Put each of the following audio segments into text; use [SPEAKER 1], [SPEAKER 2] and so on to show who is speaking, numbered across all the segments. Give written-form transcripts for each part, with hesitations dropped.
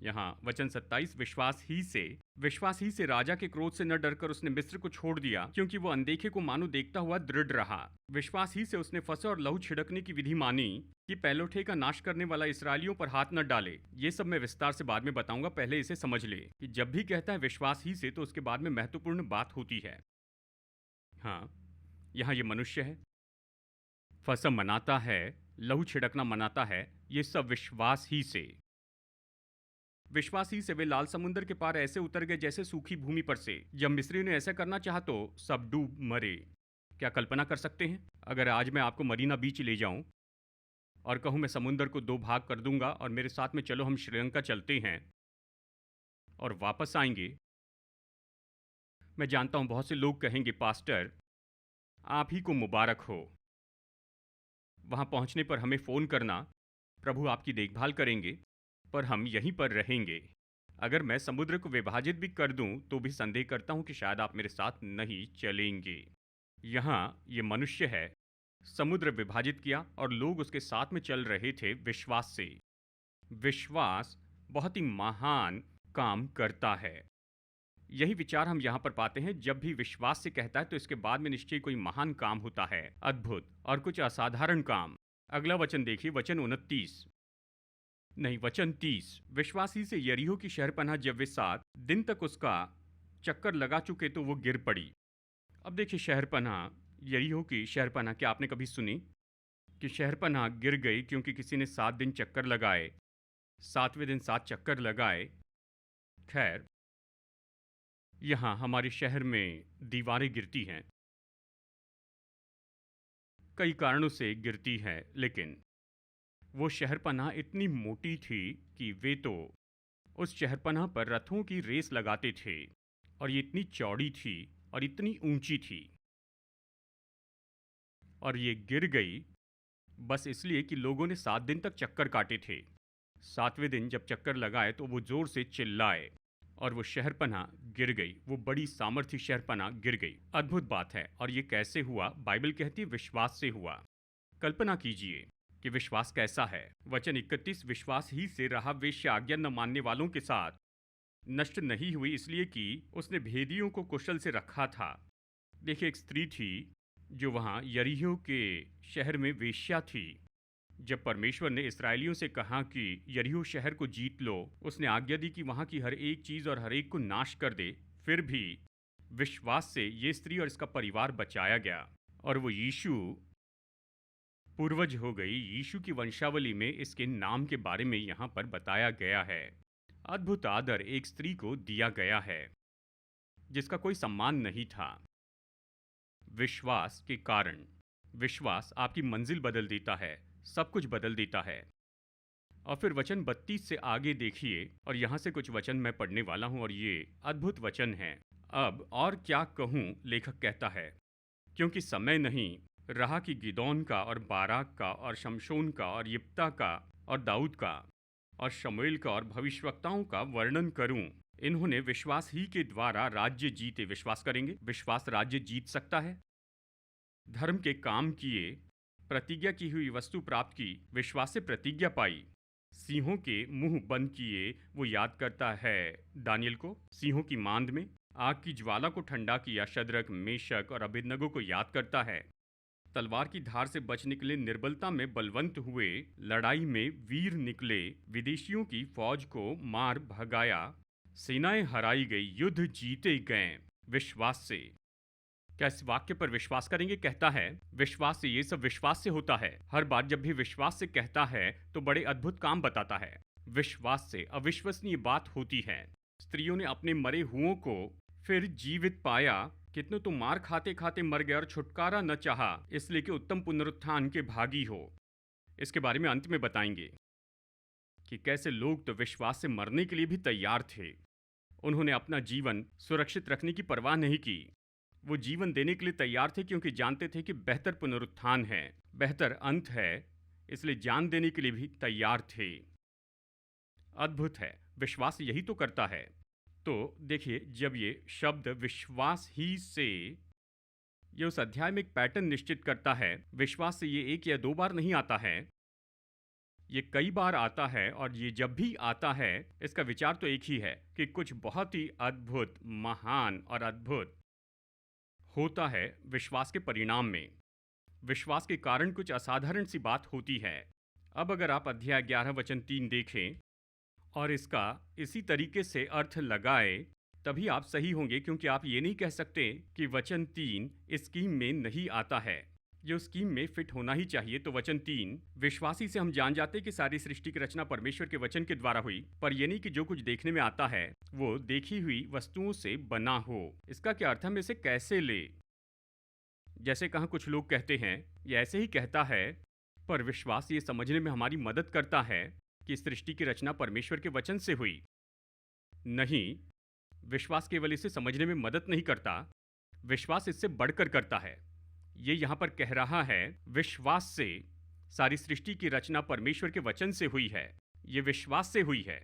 [SPEAKER 1] यहाँ वचन 27, विश्वास ही से राजा के क्रोध से न डरकर उसने मिस्र को छोड़ दिया, क्योंकि वो अनदेखे को मानो देखता हुआ दृढ़ रहा। विश्वास ही से उसने फसह और लहू छिड़कने की विधि मानी कि पहलोठे का नाश करने वाला इसराइलियों पर हाथ न डाले। ये सब मैं विस्तार से बाद में बताऊंगा, पहले इसे समझ ले कि जब भी कहता है विश्वास ही से, तो उसके बाद में महत्वपूर्ण बात होती है। हाँ, यहाँ ये मनुष्य है, फसह मनाता है, लहू छिड़कना मनाता है, ये सब विश्वास ही से। विश्वास ही से वे लाल समुद्र के पार ऐसे उतर गए जैसे सूखी भूमि पर से। जब मिस्री ने ऐसा करना चाहा तो सब डूब मरे। क्या कल्पना कर सकते हैं अगर आज मैं आपको मरीना बीच ले जाऊं और कहूं मैं समुद्र को 2 भाग कर दूंगा और मेरे साथ में चलो हम श्रीलंका चलते हैं और वापस आएंगे। मैं जानता हूं बहुत से लोग कहेंगे पास्टर आप ही को मुबारक हो, वहां पहुंचने पर हमें फ़ोन करना, प्रभु आपकी देखभाल करेंगे, पर हम यहीं पर रहेंगे। अगर मैं समुद्र को विभाजित भी कर दूं तो भी संदेह करता हूं कि शायद आप मेरे साथ नहीं चलेंगे। यहाँ ये मनुष्य है, समुद्र विभाजित किया और लोग उसके साथ में चल रहे थे विश्वास से। विश्वास बहुत ही महान काम करता है। यही विचार हम यहाँ पर पाते हैं। जब भी विश्वास से कहता है तो इसके बाद में निश्चय कोई महान काम होता है, अद्भुत और कुछ असाधारण काम। अगला वचन देखिए, वचन 29 नहीं वचन 30। विश्वासी से यरीहो की शहरपनाह जब वे 7 दिन तक उसका चक्कर लगा चुके तो वो गिर पड़ी। अब देखिए शहरपनाह, यरीहो की शहरपनाह, क्या आपने कभी सुनी कि शहरपनाह गिर गई क्योंकि किसी ने 7 दिन चक्कर लगाए, 7वें दिन 7 चक्कर लगाए? खैर, यहाँ हमारे शहर में दीवारें गिरती हैं, कई कारणों से गिरती हैं, लेकिन वो शहरपनाह इतनी मोटी थी कि वे तो उस शहरपनाह पर रथों की रेस लगाते थे, और ये इतनी चौड़ी थी और इतनी ऊंची थी, और ये गिर गई बस इसलिए कि लोगों ने 7 दिन तक चक्कर काटे थे। 7वें दिन जब चक्कर लगाए तो वो जोर से चिल्लाए और वो शहरपनाह गिर गई। वो बड़ी सामर्थी शहरपनाह गिर गई। अद्भुत बात है। और ये कैसे हुआ? बाइबल कहती है विश्वास से हुआ। कल्पना कीजिए कि विश्वास कैसा है। वचन 31, विश्वास ही से राहाब वेश्या आज्ञा न मानने वालों के साथ नष्ट नहीं हुई, इसलिए कि उसने भेदियों को कुशल से रखा था। देखिए, एक स्त्री थी जो वहाँ यरीहो के शहर में वेश्या थी। जब परमेश्वर ने इस्राएलियों से कहा कि यरीहो शहर को जीत लो, उसने आज्ञा दी कि वहाँ की हर एक चीज़ और हर एक को नाश कर दे। फिर भी विश्वास से ये स्त्री और इसका परिवार बचाया गया, और वो यीशु पूर्वज हो गई। यीशु की वंशावली में इसके नाम के बारे में यहाँ पर बताया गया है। अद्भुत आदर एक स्त्री को दिया गया है जिसका कोई सम्मान नहीं था। विश्वास के कारण, विश्वास आपकी मंजिल बदल देता है, सब कुछ बदल देता है। और फिर वचन 32 से आगे देखिए, और यहाँ से कुछ वचन मैं पढ़ने वाला हूँ, और ये अद्भुत वचन हैं। अब और क्या कहूँ, लेखक कहता है, क्योंकि समय नहीं रहा कि गिदोन का और बाराक का और शमशोन का और यिप्ता का और दाऊद का और शमूएल का और भविष्यवक्ताओं का वर्णन करूं। इन्होंने विश्वास ही के द्वारा राज्य जीते। विश्वास करेंगे, विश्वास राज्य जीत सकता है। धर्म के काम किए, प्रतिज्ञा की हुई वस्तु प्राप्त की, विश्वास से प्रतिज्ञा पाई। सिंहों के मुंह बंद किए, वो याद करता है दानियल को। सिंहों की मांद में आग की ज्वाला को ठंडा किया, शद्रक, मेशक और अबेदनगो को याद करता है। तलवार की धार से बच निकले, निर्बलता में बलवंत हुए, लड़ाई में वीर निकले, विदेशियों की फौज को मार भगाया, सेनाएं हराई गई, युद्ध जीते गए विश्वास से। क्या इस वाक्य पर विश्वास करेंगे? कहता है विश्वास से। ये सब विश्वास से होता है। हर बार जब भी विश्वास से कहता है तो बड़े अद्भुत काम बताता है। विश्वास से अविश्वसनीय बात होती है। स्त्रियों ने अपने मरे हुओं को फिर जीवित पाया। कितने तो मार खाते खाते मर गए और छुटकारा न चाहा, इसलिए कि उत्तम पुनरुत्थान के भागी हो। इसके बारे में अंत में बताएंगे कि कैसे लोग तो विश्वास से मरने के लिए भी तैयार थे। उन्होंने अपना जीवन सुरक्षित रखने की परवाह नहीं की। वो जीवन देने के लिए तैयार थे क्योंकि जानते थे कि बेहतर पुनरुत्थान है, बेहतर अंत है, इसलिए जान देने के लिए भी तैयार थे। अद्भुत है। विश्वास यही तो करता है। तो देखिए, जब ये शब्द विश्वास ही से, ये उस अध्याय में एक पैटर्न निश्चित करता है। विश्वास से ये 1 या 2 बार नहीं आता है, ये कई बार आता है और ये जब भी आता है इसका विचार तो एक ही है कि कुछ बहुत ही अद्भुत, महान और अद्भुत होता है विश्वास के परिणाम में। विश्वास के कारण कुछ असाधारण सी बात होती है। अब अगर आप अध्याय 11 वचन 3 देखें और इसका इसी तरीके से अर्थ लगाए तभी आप सही होंगे, क्योंकि आप ये नहीं कह सकते कि वचन 3 इस स्कीम में नहीं आता है, ये उस स्कीम में फिट होना ही चाहिए। तो वचन 3, विश्वासी से हम जान जाते कि सारी सृष्टि की रचना परमेश्वर के वचन के द्वारा हुई, पर ये नहीं कि जो कुछ देखने में आता है वो देखी हुई वस्तुओं से बना हो। इसका क्या अर्थ, हम इसे कैसे ले? जैसे कहाँ कुछ लोग कहते हैं ये ऐसे ही कहता है, पर विश्वास ये समझने में हमारी मदद करता है कि सृष्टि की रचना परमेश्वर के वचन से हुई। नहीं, विश्वास केवल इसे समझने में मदद नहीं करता, विश्वास इससे बढ़कर करता है। ये यहाँ पर कह रहा है विश्वास से सारी सृष्टि की रचना परमेश्वर के वचन से हुई है, ये विश्वास से हुई है।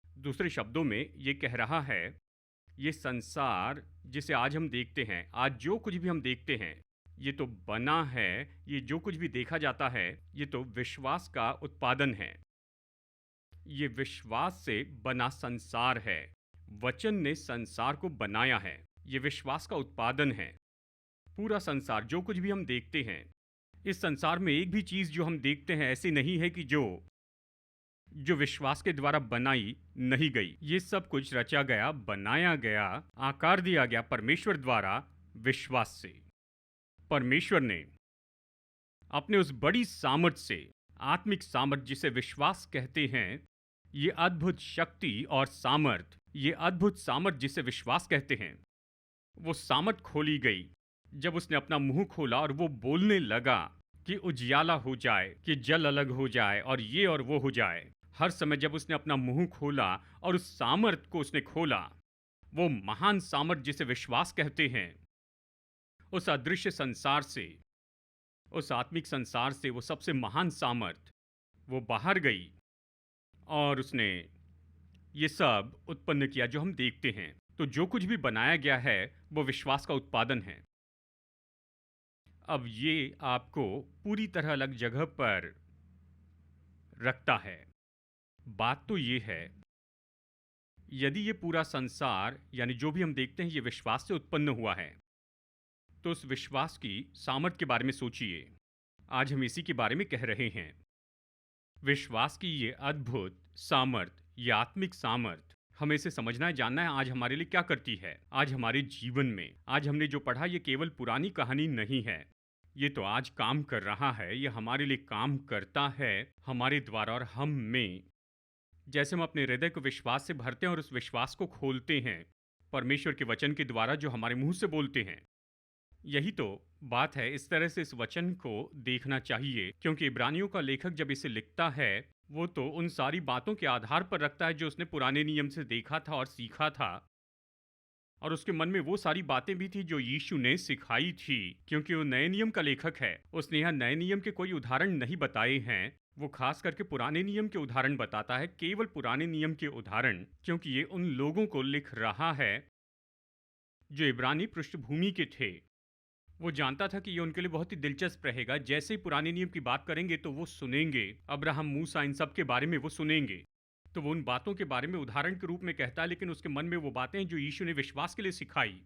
[SPEAKER 1] दूसरे शब्दों में ये कह रहा है ये संसार जिसे आज हम देखते हैं, आज जो कुछ भी हम देखते हैं, ये तो बना है, ये जो कुछ भी देखा जाता है ये तो विश्वास का उत्पादन है। ये विश्वास से बना संसार है। वचन ने संसार को बनाया है, ये विश्वास का उत्पादन है। पूरा संसार, जो कुछ भी हम देखते हैं, इस संसार में एक भी चीज जो हम देखते हैं ऐसी नहीं है कि जो विश्वास के द्वारा बनाई नहीं गई। ये सब कुछ रचा गया, बनाया गया, आकार दिया गया परमेश्वर द्वारा विश्वास से। परमेश्वर ने अपने उस बड़ी सामर्थ से, आत्मिक सामर्थ जिसे विश्वास कहते हैं, ये अद्भुत शक्ति और सामर्थ, ये अद्भुत सामर्थ जिसे विश्वास कहते हैं, वो सामर्थ खोली गई जब उसने अपना मुंह खोला और वो बोलने लगा कि उजियाला हो जाए, कि जल अलग हो जाए और ये और वो हो जाए। हर समय जब उसने अपना मुंह खोला और उस सामर्थ को उसने खोला, वो महान सामर्थ जिसे विश्वास कहते हैं, उस अदृश्य संसार से, उस आत्मिक संसार से, वो सबसे महान सामर्थ वो बाहर गई और उसने ये सब उत्पन्न किया जो हम देखते हैं। तो जो कुछ भी बनाया गया है वो विश्वास का उत्पादन है। अब ये आपको पूरी तरह अलग जगह पर रखता है। बात तो ये है, यदि ये पूरा संसार यानी जो भी हम देखते हैं ये विश्वास से उत्पन्न हुआ है, तो उस विश्वास की सामर्थ के बारे में सोचिए। आज हम इसी के बारे में कह रहे हैं। विश्वास की ये अद्भुत सामर्थ, ये आत्मिक सामर्थ, हमें इसे समझना है, जानना है आज हमारे लिए क्या करती है। आज हमारे जीवन में आज हमने जो पढ़ा ये केवल पुरानी कहानी नहीं है, ये तो आज काम कर रहा है, ये हमारे लिए काम करता है, हमारे द्वारा और हम में। जैसे हम अपने हृदय को विश्वास से भरते हैं और उस विश्वास को खोलते हैं परमेश्वर के वचन के द्वारा जो हमारे मुंह से बोलते हैं, यही तो बात है। इस तरह से इस वचन को देखना चाहिए, क्योंकि इब्रानियों का लेखक जब इसे लिखता है वो तो उन सारी बातों के आधार पर रखता है जो उसने पुराने नियम से देखा था और सीखा था, और उसके मन में वो सारी बातें भी थी जो यीशु ने सिखाई थी। क्योंकि वो नए नियम का लेखक है, उसने यहाँ नए नियम के कोई उदाहरण नहीं बताए हैं, वो खास करके पुराने नियम के उदाहरण बताता है, केवल पुराने नियम के उदाहरण, क्योंकि ये उन लोगों को लिख रहा है जो इब्रानी पृष्ठभूमि के थे। वो जानता था कि ये उनके लिए बहुत ही दिलचस्प रहेगा। जैसे ही पुराने नियम की बात करेंगे तो वो सुनेंगे, अब्राहम, मूसा, इन सब के बारे में वो सुनेंगे, तो वो उन बातों के बारे में उदाहरण के रूप में कहता है, लेकिन उसके मन में वो बातें हैं जो यीशु ने विश्वास के लिए सिखाई।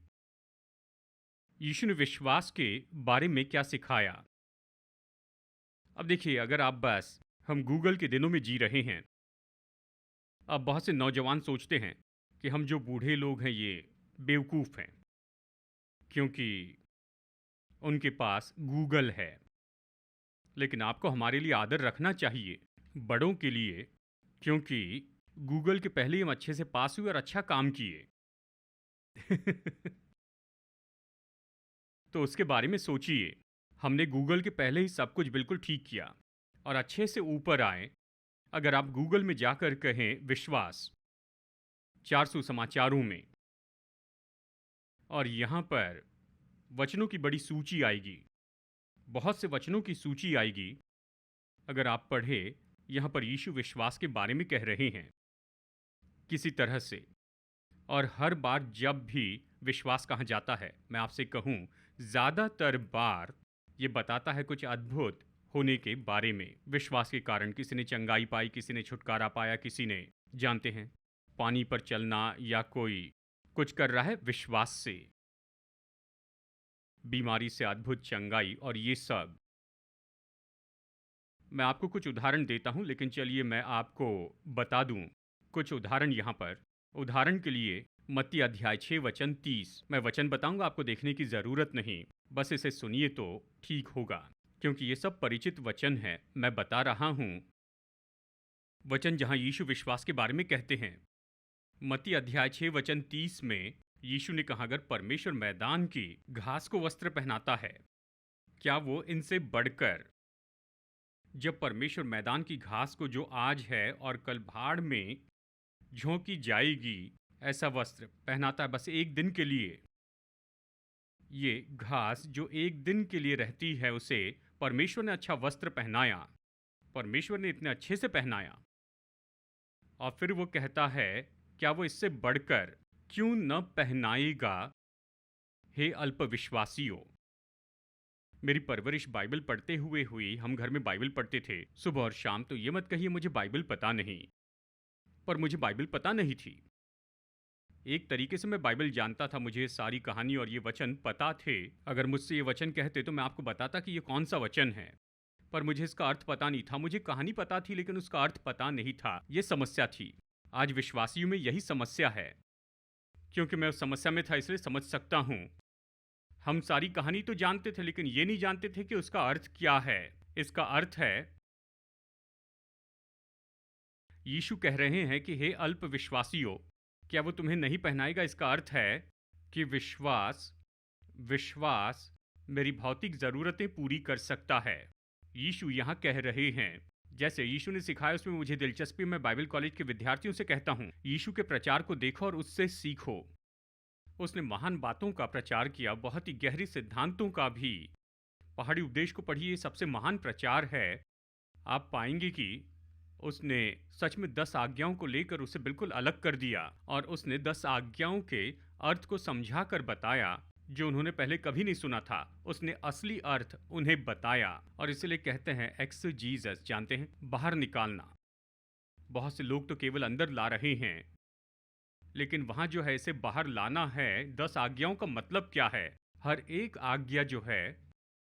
[SPEAKER 1] यीशु ने विश्वास के बारे में क्या सिखाया? अब देखिए, अगर आप बस, हम गूगल के दिनों में जी रहे हैं। अब बहुत से नौजवान सोचते हैं कि हम जो बूढ़े लोग हैं ये बेवकूफ़ हैं, क्योंकि उनके पास गूगल है। लेकिन आपको हमारे लिए आदर रखना चाहिए, बड़ों के लिए, क्योंकि गूगल के पहले ही हम अच्छे से पास हुए और अच्छा काम किए। तो उसके बारे में सोचिए, हमने गूगल के पहले ही सब कुछ बिल्कुल ठीक किया और अच्छे से ऊपर आए। अगर आप गूगल में जाकर कहें विश्वास 400 समाचारों में, और यहाँ पर वचनों की बड़ी सूची आएगी, बहुत से वचनों की सूची आएगी। अगर आप पढ़े, यहाँ पर यीशु विश्वास के बारे में कह रहे हैं किसी तरह से, और हर बार जब भी विश्वास कहाँ जाता है, मैं आपसे कहूँ ज़्यादातर बार ये बताता है कुछ अद्भुत होने के बारे में। विश्वास के कारण किसी ने चंगाई पाई, किसी ने छुटकारा पाया, किसी ने, जानते हैं, पानी पर चलना, या कोई कुछ कर रहा है विश्वास से, बीमारी से अद्भुत चंगाई और ये सब। मैं आपको कुछ उदाहरण देता हूं, लेकिन चलिए मैं आपको बता दूं कुछ उदाहरण यहाँ पर। उदाहरण के लिए मत्ती अध्याय 6 वचन 30। मैं वचन बताऊंगा, आपको देखने की जरूरत नहीं, बस इसे सुनिए तो ठीक होगा, क्योंकि ये सब परिचित वचन है। मैं बता रहा हूं वचन जहां यीशु विश्वास के बारे में कहते हैं। मत्ती अध्याय 6 वचन 30 में यीशु ने कहा, अगर परमेश्वर मैदान की घास को वस्त्र पहनाता है, क्या वो इनसे बढ़कर, जब परमेश्वर मैदान की घास को जो आज है और कल भाड़ में झोंकी जाएगी ऐसा वस्त्र पहनाता है बस एक दिन के लिए। ये घास जो एक दिन के लिए रहती है, उसे परमेश्वर ने अच्छा वस्त्र पहनाया, परमेश्वर ने इतने अच्छे से पहनाया, और फिर वो कहता है क्या वो इससे बढ़कर क्यों न पहनाएगा, हे अल्पविश्वासियों। मेरी परवरिश बाइबल पढ़ते हुए हुई, हम घर में बाइबल पढ़ते थे सुबह और शाम। तो ये मत कहिए मुझे बाइबल पता नहीं, पर मुझे बाइबल पता नहीं थी। एक तरीके से मैं बाइबल जानता था, मुझे सारी कहानी और ये वचन पता थे। अगर मुझसे ये वचन कहते तो मैं आपको बताता कि ये कौन सा वचन है, पर मुझे इसका अर्थ पता नहीं था। मुझे कहानी पता थी लेकिन उसका अर्थ पता नहीं था। ये समस्या थी। आज विश्वासियों में यही समस्या है। क्योंकि मैं उस समस्या में था इसलिए समझ सकता हूं। हम सारी कहानी तो जानते थे लेकिन ये नहीं जानते थे कि उसका अर्थ क्या है। इसका अर्थ है, यीशु कह रहे हैं कि हे अल्प विश्वासियों, क्या वो तुम्हें नहीं पहनाएगा। इसका अर्थ है कि विश्वास विश्वास मेरी भौतिक ज़रूरतें पूरी कर सकता है। यीशु यहाँ कह रहे हैं, जैसे यीशु ने सिखाया उसमें मुझे दिलचस्पी। मैं बाइबल कॉलेज के विद्यार्थियों से कहता हूँ, यीशु के प्रचार को देखो और उससे सीखो। उसने महान बातों का प्रचार किया, बहुत ही गहरी सिद्धांतों का भी। पहाड़ी उपदेश को पढ़िए, सबसे महान प्रचार है। आप पाएंगे कि उसने सच में 10 आज्ञाओं को लेकर उसे बिल्कुल अलग कर दिया, और उसने 10 आज्ञाओं के अर्थ को समझा कर बताया जो उन्होंने पहले कभी नहीं सुना था। उसने असली अर्थ उन्हें बताया, और इसलिए कहते हैं एक्सजीसस, जानते हैं, बाहर निकालना। बहुत से लोग तो केवल अंदर ला रहे हैं, लेकिन वहां जो है इसे बाहर लाना है। 10 आज्ञाओं का मतलब क्या है? हर एक आज्ञा जो है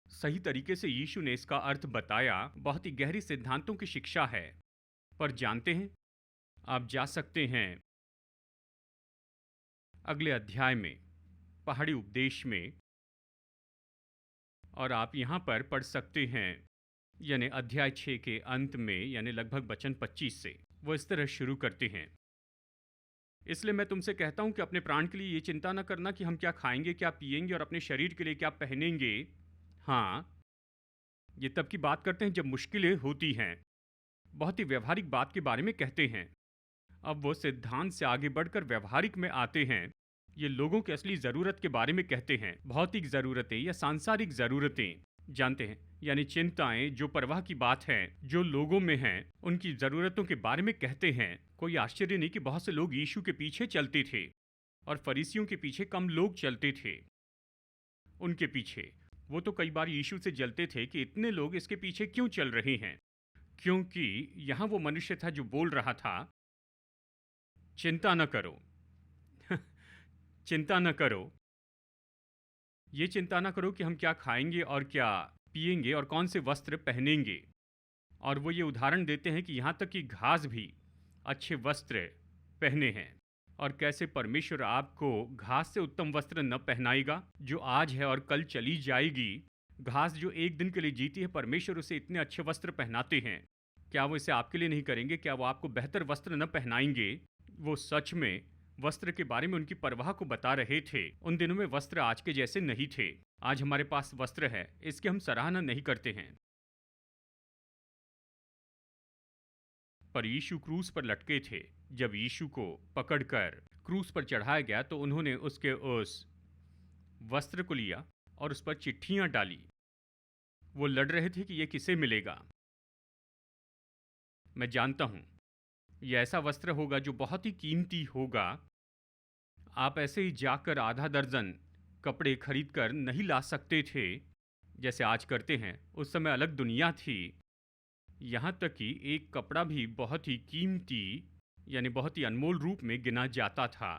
[SPEAKER 1] सही तरीके से यीशु ने इसका अर्थ बताया। बहुत ही गहरी सिद्धांतों की शिक्षा है। पर जानते हैं, आप जा सकते हैं अगले अध्याय में, पहाड़ी उपदेश में, और आप यहां पर पढ़ सकते हैं, यानी अध्याय 6 के अंत में, यानी लगभग वचन 25 से वो इस तरह शुरू करते हैं। इसलिए मैं तुमसे कहता हूं कि अपने प्राण के लिए ये चिंता न करना कि हम क्या खाएंगे, क्या पिएंगे, और अपने शरीर के लिए क्या पहनेंगे। हाँ, ये तब की बात करते हैं जब मुश्किलें होती हैं। बहुत ही व्यवहारिक बात के बारे में कहते हैं। अब वो सिद्धांत से आगे बढ़कर व्यवहारिक में आते हैं। ये लोगों की असली ज़रूरत के बारे में कहते हैं। भौतिक ज़रूरतें या सांसारिक ज़रूरतें, जानते हैं, यानी चिंताएं, जो परवाह की बात है, जो लोगों में हैं, उनकी ज़रूरतों के बारे में कहते हैं। कोई आश्चर्य नहीं कि बहुत से लोग यीशु के पीछे चलते थे, और फरीसियों के पीछे कम लोग चलते थे। उनके पीछे वो तो कई बार यीशु से जलते थे कि इतने लोग इसके पीछे क्यों चल रहे हैं, क्योंकि यहाँ वो मनुष्य था जो बोल रहा था, चिंता न करो चिंता न करो, ये चिंता न करो कि हम क्या खाएंगे और क्या पिएंगे और कौन से वस्त्र पहनेंगे। और वो ये उदाहरण देते हैं कि यहाँ तक कि घास भी अच्छे वस्त्र पहने हैं, और कैसे परमेश्वर आपको घास से उत्तम वस्त्र न पहनाएगा जो आज है और कल चली जाएगी। घास जो एक दिन के लिए जीती है, परमेश्वर उसे इतने अच्छे वस्त्र पहनाते हैं। क्या वो इसे आपके लिए नहीं करेंगे? क्या वो आपको बेहतर वस्त्र न पहनाएंगे? वो सच में वस्त्र के बारे में उनकी परवाह को बता रहे थे। उन दिनों में वस्त्र आज के जैसे नहीं थे। आज हमारे पास वस्त्र है, इसकी हम सराहना नहीं करते हैं, पर यीशु क्रूस पर लटके थे। जब यीशु को पकड़कर क्रूस पर चढ़ाया गया तो उन्होंने उसके उस वस्त्र को लिया और उस पर चिट्ठियां डाली। वो लड़ रहे थे कि ये किसे मिलेगा। मैं जानता हूं यह ऐसा वस्त्र होगा जो बहुत ही कीमती होगा। आप ऐसे ही जाकर आधा दर्जन कपड़े खरीद कर नहीं ला सकते थे। जैसे आज करते हैं। उस समय अलग दुनिया थी। यहाँ तक कि एक कपड़ा भी बहुत ही कीमती यानी बहुत ही अनमोल रूप में गिना जाता था।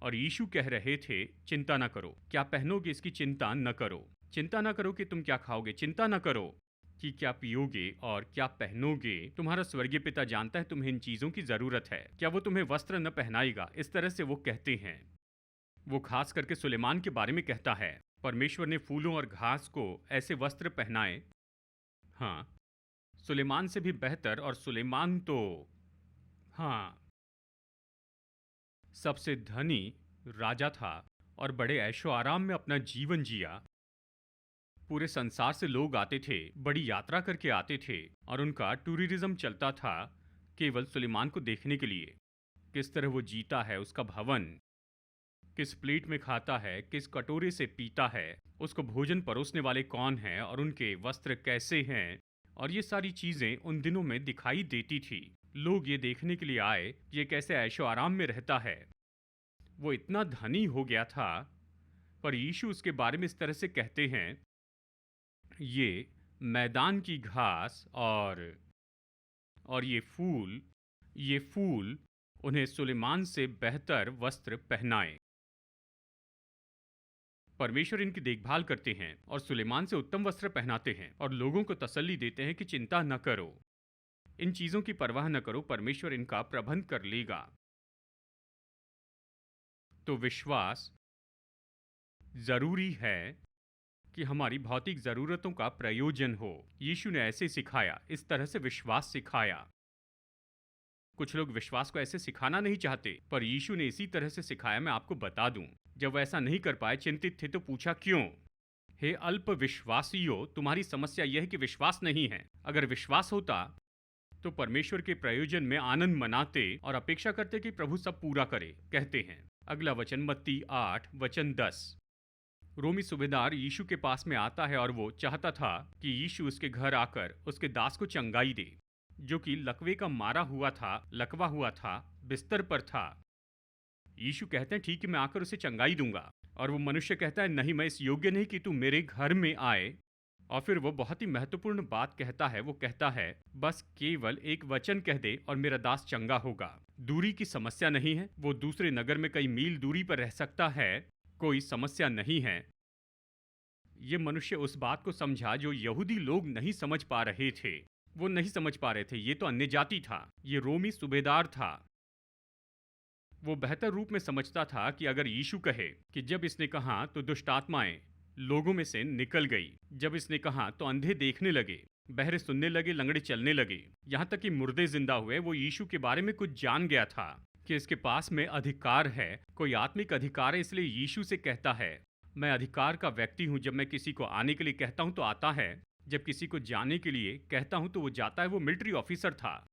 [SPEAKER 1] और यीशु कह रहे थे, चिंता न करो क्या पहनोगे, इसकी चिंता न करो। चिंता न करो कि तुम क्या खाओगे, चिंता न करो कि क्या पियोगे और क्या पहनोगे। तुम्हारा स्वर्गीय पिता जानता है तुम्हें इन चीजों की जरूरत है। क्या वो तुम्हें वस्त्र न पहनाएगा? इस तरह से वो कहते हैं। वो खास करके सुलेमान के बारे में कहता है, परमेश्वर ने फूलों और घास को ऐसे वस्त्र पहनाए। हाँ, सुलेमान से भी बेहतर। और सुलेमान तो हाँ सबसे धनी राजा था और बड़े ऐशो आराम में अपना जीवन जिया। पूरे संसार से लोग आते थे, बड़ी यात्रा करके आते थे और उनका टूरिज्म चलता था केवल सुलेमान को देखने के लिए। किस तरह वो जीता है, उसका भवन, किस प्लेट में खाता है, किस कटोरे से पीता है, उसको भोजन परोसने वाले कौन हैं और उनके वस्त्र कैसे हैं। और ये सारी चीजें उन दिनों में दिखाई देती थी। लोग ये देखने के लिए आए कि ये कैसे ऐशो आराम में रहता है। वो इतना धनी हो गया था। पर यीशु उसके बारे में इस तरह से कहते हैं, ये मैदान की घास और ये फूल उन्हें सुलेमान से बेहतर वस्त्र पहनाए। परमेश्वर इनकी देखभाल करते हैं और सुलेमान से उत्तम वस्त्र पहनाते हैं और लोगों को तसल्ली देते हैं कि चिंता न करो, इन चीजों की परवाह न करो, परमेश्वर इनका प्रबंध कर लेगा। तो विश्वास जरूरी है कि हमारी भौतिक जरूरतों का प्रयोजन हो। यीशु ने ऐसे सिखाया, इस तरह से विश्वास सिखाया। कुछ लोग विश्वास को ऐसे सिखाना नहीं चाहते, पर यीशु ने इसी तरह से सिखाया। मैं आपको बता दूं, जब वह ऐसा नहीं कर पाए, चिंतित थे, तो पूछा क्यों? हे अल्प विश्वासियों, तुम्हारी समस्या यह है कि विश्वास नहीं है। अगर विश्वास होता तो परमेश्वर के प्रयोजन में आनंद मनाते और अपेक्षा करते कि प्रभु सब पूरा करे। कहते हैं अगला वचन मत्ती 8 वचन 10। रोमी सूबेदार यीशु के पास में आता है और वो चाहता था कि यीशु उसके घर आकर उसके दास को चंगाई दे, जो कि लकवे का मारा हुआ था, लकवा हुआ था, बिस्तर पर था। यीशु कहते हैं ठीक है, मैं आकर उसे चंगाई दूंगा। और वो मनुष्य कहता है नहीं, मैं इस योग्य नहीं कि तू मेरे घर में आए। और फिर वो बहुत ही महत्वपूर्ण बात कहता है। वो कहता है बस केवल एक वचन कह दे और मेरा दास चंगा होगा। दूरी की समस्या नहीं है, वो दूसरे नगर में कई मील दूरी पर रह सकता है, कोई समस्या नहीं है। ये मनुष्य उस बात को समझा जो यहूदी लोग नहीं समझ पा रहे थे। वो नहीं समझ पा रहे थे, ये तो अन्य जाति था, ये रोमी सूबेदार था। वो बेहतर रूप में समझता था कि अगर यीशु कहे कि जब इसने कहा तो दुष्ट आत्माएं लोगों में से निकल गई, जब इसने कहा तो अंधे देखने लगे, बहरे सुनने लगे, लंगड़े चलने लगे, यहाँ तक कि मुर्दे जिंदा हुए। वो यीशु के बारे में कुछ जान गया था कि इसके पास में अधिकार है, कोई आत्मिक अधिकार है। इसलिए यीशु से कहता है मैं अधिकार का व्यक्ति हूँ। जब मैं किसी को आने के लिए कहता हूँ तो आता है, जब किसी को जाने के लिए कहता हूँ तो वो जाता है। वो मिलिट्री ऑफिसर था।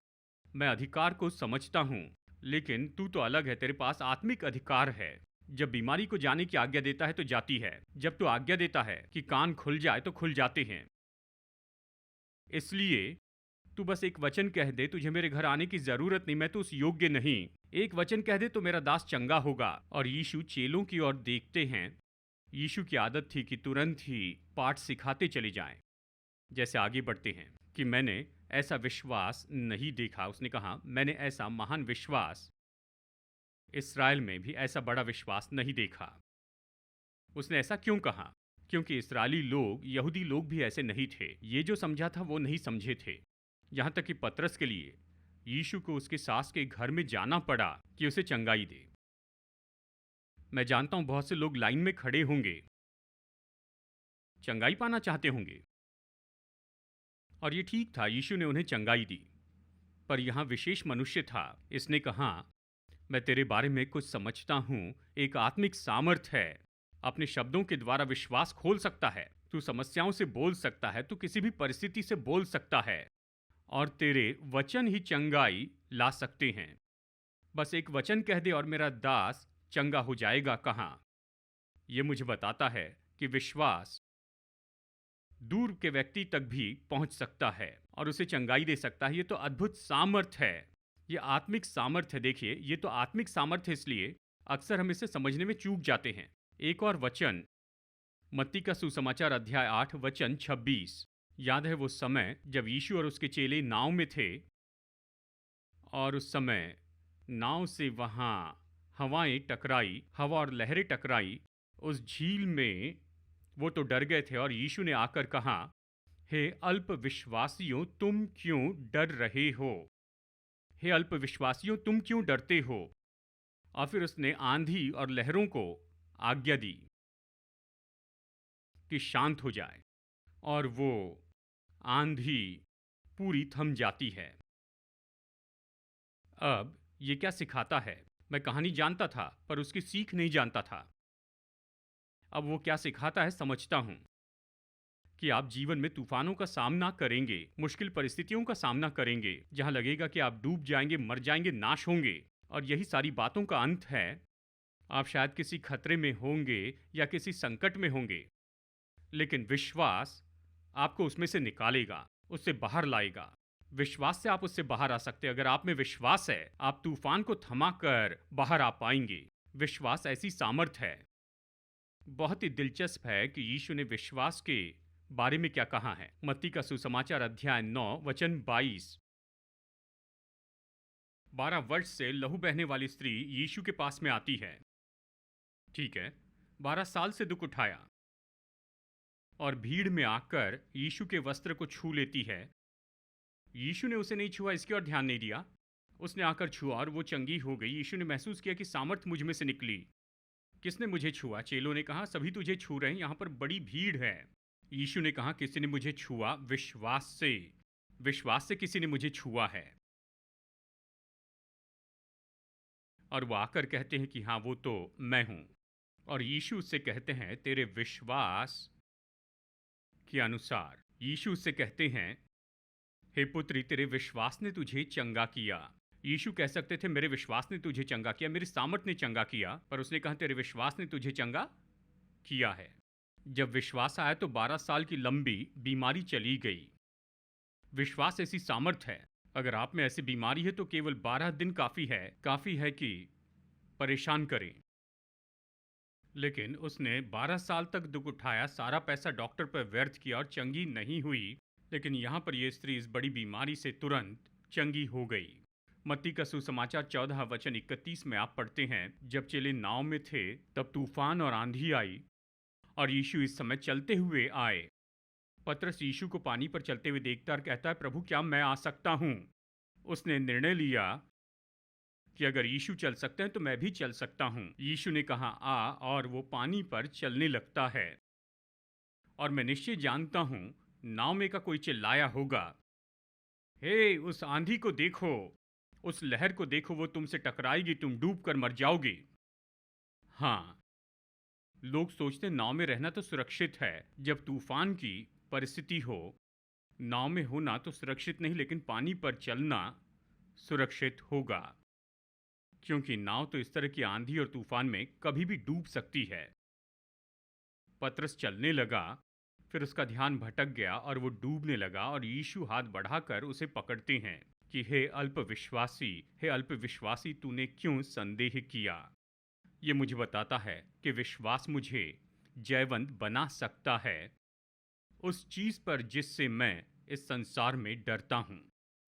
[SPEAKER 1] मैं अधिकार को समझता हूँ, लेकिन तू तो अलग है, तेरे पास आत्मिक अधिकार है। जब बीमारी को जाने की आज्ञा देता है तो जाती है, जब तू आज्ञा देता है कि कान खुल जाए तो खुल जाते हैं। इसलिए तू बस एक वचन कह दे, तुझे मेरे घर आने की जरूरत नहीं, मैं तो उस योग्य नहीं। एक वचन कह दे तो मेरा दास चंगा होगा। और यीशु चेलों की ओर देखते हैं। यीशु की आदत थी कि तुरंत ही पाठ सिखाते चले जाएं। जैसे आगे बढ़ते हैं कि मैंने ऐसा विश्वास नहीं देखा। उसने कहा मैंने ऐसा महान विश्वास इस्राएल में भी ऐसा बड़ा विश्वास नहीं देखा। उसने ऐसा क्यों कहा? क्योंकि इस्राएली लोग, यहूदी लोग भी ऐसे नहीं थे। ये जो समझा था वो नहीं समझे थे। यहाँ तक कि पतरस के लिए यीशु को उसके सास के घर में जाना पड़ा कि उसे चंगाई दे। मैं जानता हूं बहुत से लोग लाइन में खड़े होंगे, चंगाई पाना चाहते होंगे, और ये ठीक था, यीशु ने उन्हें चंगाई दी। पर यहाँ विशेष मनुष्य था। इसने कहा मैं तेरे बारे में कुछ समझता हूं, एक आत्मिक सामर्थ है। अपने शब्दों के द्वारा विश्वास खोल सकता है। तू समस्याओं से बोल सकता है, तू किसी भी परिस्थिति से बोल सकता है, और तेरे वचन ही चंगाई ला सकते हैं। बस एक वचन कह दे और मेरा दास चंगा हो जाएगा। कहाँ? ये मुझे बताता है कि विश्वास दूर के व्यक्ति तक भी पहुंच सकता है और उसे चंगाई दे सकता है। ये तो अद्भुत सामर्थ है, ये आत्मिक सामर्थ है। देखिए, ये तो आत्मिक सामर्थ है, इसलिए अक्सर हम इसे समझने में चूक जाते हैं। एक और वचन मत्ती का सुसमाचार अध्याय 8 वचन 26। याद है वो समय जब यीशु और उसके चेले नाव में थे और उस समय नाव से वहां हवाएं टकराई, हवा और लहरें टकराई। उस झील में वो तो डर गए थे और यीशु ने आकर कहा, हे अल्प विश्वासियों तुम क्यों डर रहे हो? हे अल्प विश्वासियों तुम क्यों डरते हो? और फिर उसने आंधी और लहरों को आज्ञा दी कि शांत हो जाए और वो आंधी पूरी थम जाती है। अब ये क्या सिखाता है? मैं कहानी जानता था पर उसकी सीख नहीं जानता था। अब वो क्या सिखाता है समझता हूं कि आप जीवन में तूफानों का सामना करेंगे, मुश्किल परिस्थितियों का सामना करेंगे, जहां लगेगा कि आप डूब जाएंगे, मर जाएंगे, नाश होंगे। और यही सारी बातों का अंत है। आप शायद किसी खतरे में होंगे या किसी संकट में होंगे, लेकिन विश्वास आपको उसमें से निकालेगा, उससे बाहर लाएगा। विश्वास से आप उससे बाहर आ सकते हैं। अगर आप में विश्वास है, आप तूफान को थमाकर बाहर आ पाएंगे। विश्वास ऐसी सामर्थ है। बहुत ही दिलचस्प है कि यीशु ने विश्वास के बारे में क्या कहा है। मत्ती का सुसमाचार अध्याय 9 वचन 22। 12 वर्ष से लहू बहने वाली स्त्री यीशु के पास में आती है। ठीक है, 12 साल से दुख उठाया और भीड़ में आकर यीशु के वस्त्र को छू लेती है। यीशु ने उसे नहीं छुआ, इसकी ओर ध्यान नहीं दिया। उसने आकर छुआ और वो चंगी हो गई। यीशु ने महसूस किया कि सामर्थ मुझ में से निकली। किसने मुझे छुआ? चेलों ने कहा, सभी तुझे छू रहे हैं, यहां पर बड़ी भीड़ है। यीशु ने कहा, किसी ने मुझे छुआ विश्वास से। विश्वास से किसी ने मुझे छुआ है। और वो आकर कहते हैं कि हाँ वो तो मैं हूं। और यीशु उससे कहते हैं, तेरे विश्वास के अनुसार। यीशु उससे कहते हैं, हे पुत्री, तेरे विश्वास ने तुझे चंगा किया। यीशु कह सकते थे, मेरे विश्वास ने तुझे चंगा किया, मेरी सामर्थ ने चंगा किया, पर उसने कहा, तेरे विश्वास ने तुझे चंगा किया है। जब विश्वास आया तो 12 साल की लंबी बीमारी चली गई। विश्वास ऐसी सामर्थ है। अगर आप में ऐसी बीमारी है तो केवल 12 दिन काफी है कि परेशान करें। लेकिन उसने 12 साल तक दुख उठाया, सारा पैसा डॉक्टर पर व्यर्थ किया और चंगी नहीं हुई। लेकिन यहां पर यह स्त्री इस बड़ी बीमारी से तुरंत चंगी हो गई। मत्ती का सुसमाचार 14 वचन 31 में आप पढ़ते हैं, जब चेले नाव में थे तब तूफान और आंधी आई और यीशु इस समय चलते हुए आए। पतरस यीशु को पानी पर चलते हुए देखता और कहता है, प्रभु क्या मैं आ सकता हूं? उसने निर्णय लिया कि अगर यीशु चल सकते हैं तो मैं भी चल सकता हूं। यीशु ने कहा आ, और वो पानी पर चलने लगता है। और मैं निश्चय जानता हूं नाव में का कोई चिल्लाया होगा, हे उस आंधी को देखो, उस लहर को देखो, वो तुमसे टकराएगी, तुम डूब कर मर जाओगे। हाँ, लोग सोचते नाव में रहना तो सुरक्षित है। जब तूफान की परिस्थिति हो, नाव में होना तो सुरक्षित नहीं, लेकिन पानी पर चलना सुरक्षित होगा, क्योंकि नाव तो इस तरह की आंधी और तूफान में कभी भी डूब सकती है। पतरस चलने लगा, फिर उसका ध्यान भटक गया और वो डूबने लगा और यीशु हाथ बढ़ाकर उसे पकड़ते हैं कि हे अल्प विश्वासी तूने क्यों संदेह किया? ये मुझे बताता है कि विश्वास मुझे जयवंत बना सकता है उस चीज पर जिससे मैं इस संसार में डरता हूं,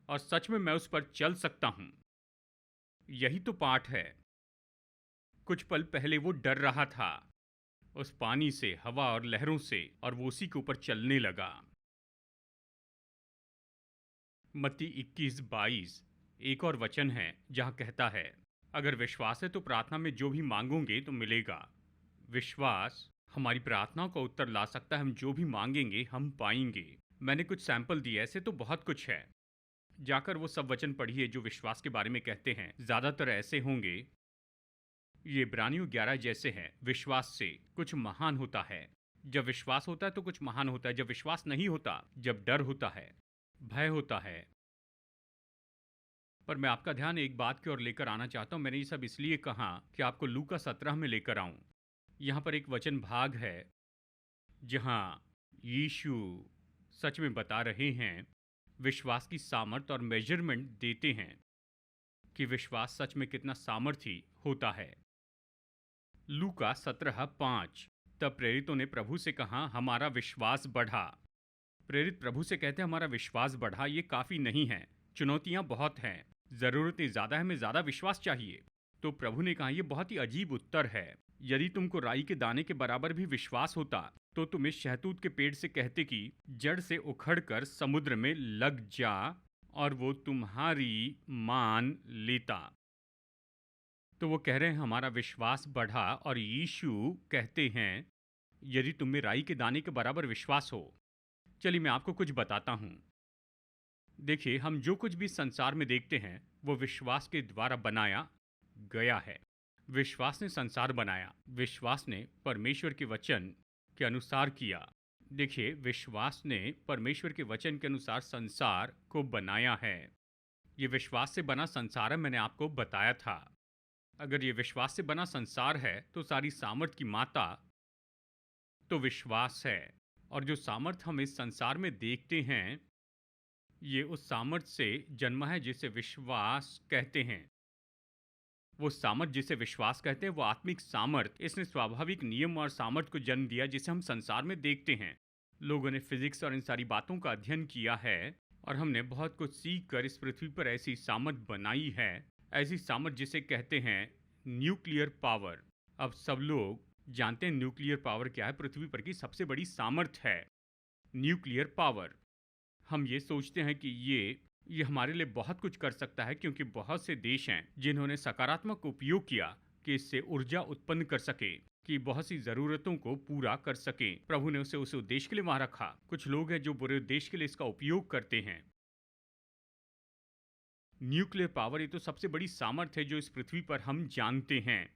[SPEAKER 1] और सच में मैं उस पर चल सकता हूं। यही तो पाठ है। कुछ पल पहले वो डर रहा था उस पानी से, हवा और लहरों से, और वो उसी के ऊपर चलने लगा। मत्ती 21:22 एक और वचन है जहां कहता है, अगर विश्वास है तो प्रार्थना में जो भी मांगोगे तो मिलेगा। विश्वास हमारी प्रार्थनाओं का उत्तर ला सकता है। हम जो भी मांगेंगे हम पाएंगे। मैंने कुछ सैंपल दिए, ऐसे तो बहुत कुछ है। जाकर वो सब वचन पढ़िए जो विश्वास के बारे में कहते हैं। ज्यादातर ऐसे होंगे, ये इब्रानियों 11 जैसे हैं। विश्वास से कुछ महान होता है। जब विश्वास होता है तो कुछ महान होता है। जब विश्वास नहीं होता, जब डर होता है, भय होता है। पर मैं आपका ध्यान एक बात की ओर लेकर आना चाहता हूं। मैंने ये सब इसलिए कहा कि आपको लूका 17 में लेकर आऊं। यहां पर एक वचन भाग है जहां यीशु सच में बता रहे हैं, विश्वास की सामर्थ और मेजरमेंट देते हैं कि विश्वास सच में कितना सामर्थी होता है। लूका 17:5, तब प्रेरितों ने प्रभु से कहा, हमारा विश्वास बढ़ा। प्रेरित प्रभु से कहते हैं, हमारा विश्वास बढ़ा, ये काफ़ी नहीं है, चुनौतियां बहुत हैं, ज़रूरतें ज़्यादा है, हमें ज़्यादा विश्वास चाहिए। तो प्रभु ने कहा, ये बहुत ही अजीब उत्तर है। यदि तुमको राई के दाने के बराबर भी विश्वास होता तो तुम इस शहतूत के पेड़ से कहते कि जड़ से उखड़कर समुद्र में लग जा, और वो तुम्हारी मान लेता। तो वो कह रहे हैं, हमारा विश्वास बढ़ा, और यीशु कहते हैं, यदि तुम में राई के दाने के बराबर विश्वास हो। चलिए मैं आपको कुछ बताता हूँ। देखिए, हम जो कुछ भी संसार में देखते हैं वो विश्वास के द्वारा बनाया गया है। विश्वास ने संसार बनाया, विश्वास ने परमेश्वर के वचन के अनुसार किया। देखिए, विश्वास ने परमेश्वर के वचन के अनुसार संसार को बनाया है। ये विश्वास से बना संसार है, मैंने आपको बताया था। अगर ये विश्वास से बना संसार है तो सारी सामर्थ की माता तो विश्वास है। और जो सामर्थ हम इस संसार में देखते हैं, ये उस सामर्थ से जन्मा है जिसे विश्वास कहते हैं। वो सामर्थ जिसे विश्वास कहते हैं, वो आत्मिक सामर्थ, इसने स्वाभाविक नियम और सामर्थ को जन्म दिया जिसे हम संसार में देखते हैं। लोगों ने फिजिक्स और इन सारी बातों का अध्ययन किया है और हमने बहुत कुछ सीख कर इस पृथ्वी पर ऐसी सामर्थ बनाई है, ऐसी सामर्थ जिसे कहते हैं न्यूक्लियर पावर। अब सब लोग जानते हैं न्यूक्लियर पावर क्या है। पृथ्वी पर की सबसे बड़ी सामर्थ है न्यूक्लियर पावर। हम ये सोचते हैं कि ये हमारे लिए बहुत कुछ कर सकता है, क्योंकि बहुत से देश हैं जिन्होंने सकारात्मक उपयोग किया कि इससे ऊर्जा उत्पन्न कर सके, कि बहुत सी ज़रूरतों को पूरा कर सके। प्रभु ने उसे उस उद्देश्य के लिए वहां रखा। कुछ लोग हैं जो बुरे उद्देश्य के लिए इसका उपयोग करते हैं। न्यूक्लियर पावर ये तो सबसे बड़ी सामर्थ है जो इस पृथ्वी पर हम जानते हैं,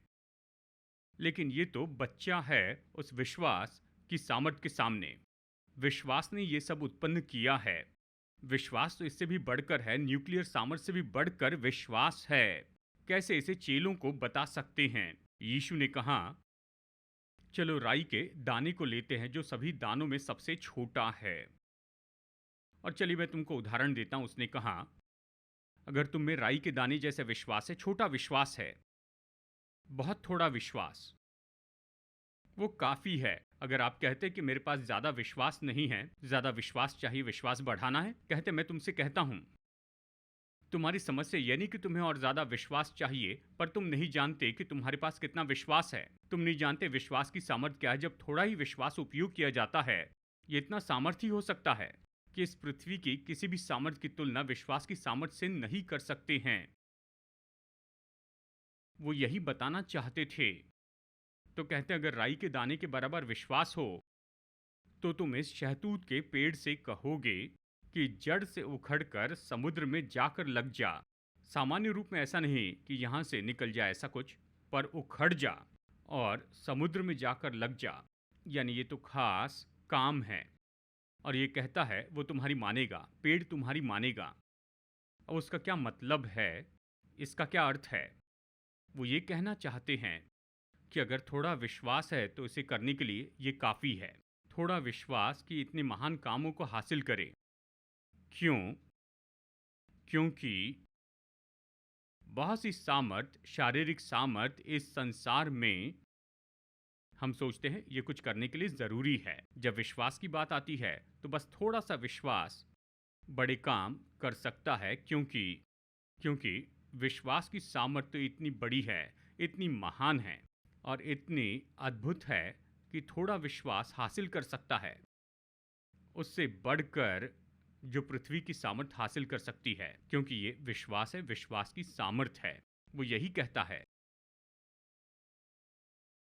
[SPEAKER 1] लेकिन ये तो बच्चा है उस विश्वास की सामर्थ के सामने। विश्वास ने ये सब उत्पन्न किया है। विश्वास तो इससे भी बढ़कर है, न्यूक्लियर सामर्थ से भी बढ़कर विश्वास है। कैसे इसे चेलों को बता सकते हैं। यीशु ने कहा, चलो राई के दाने को लेते हैं जो सभी दानों में सबसे छोटा है। और चलिए मैं तुमको उदाहरण देता हूं। उसने कहा, अगर तुम में राई के दाने जैसे विश्वास है, छोटा विश्वास है, बहुत थोड़ा विश्वास, वो काफ़ी है। अगर आप कहते कि मेरे पास ज़्यादा विश्वास नहीं है, ज़्यादा विश्वास चाहिए, विश्वास बढ़ाना है, कहते मैं तुमसे कहता हूँ, तुम्हारी समस्या ये नहीं कि तुम्हें और ज़्यादा विश्वास चाहिए, पर तुम नहीं जानते कि तुम्हारे पास कितना विश्वास है। तुम नहीं जानते विश्वास की सामर्थ्य क्या है। जब थोड़ा ही विश्वास उपयोग किया जाता है, ये इतना सामर्थ्य हो सकता है कि इस पृथ्वी की किसी भी सामर्थ्य की तुलना विश्वास की सामर्थ्य से नहीं कर सकते हैं। वो यही बताना चाहते थे। तो कहते अगर राई के दाने के बराबर विश्वास हो तो तुम इस शहतूत के पेड़ से कहोगे कि जड़ से उखड़कर समुद्र में जाकर लग जा। सामान्य रूप में ऐसा नहीं कि यहाँ से निकल जा ऐसा कुछ, पर उखड़ जा और समुद्र में जाकर लग जा, यानी ये तो खास काम है। और ये कहता है वो तुम्हारी मानेगा, पेड़ तुम्हारी मानेगा। अब उसका क्या मतलब है, इसका क्या अर्थ है? वो ये कहना चाहते हैं कि अगर थोड़ा विश्वास है तो इसे करने के लिए ये काफ़ी है। थोड़ा विश्वास कि इतने महान कामों को हासिल करे। क्यों? क्योंकि बहुत सी सामर्थ, शारीरिक सामर्थ इस संसार में हम सोचते हैं ये कुछ करने के लिए ज़रूरी है। जब विश्वास की बात आती है तो बस थोड़ा सा विश्वास बड़े काम कर सकता है, क्योंकि विश्वास की सामर्थ्य इतनी बड़ी है, इतनी महान है और इतनी अद्भुत है कि थोड़ा विश्वास हासिल कर सकता है उससे बढ़कर जो पृथ्वी की सामर्थ्य हासिल कर सकती है, क्योंकि ये विश्वास है, विश्वास की सामर्थ्य है। वो यही कहता है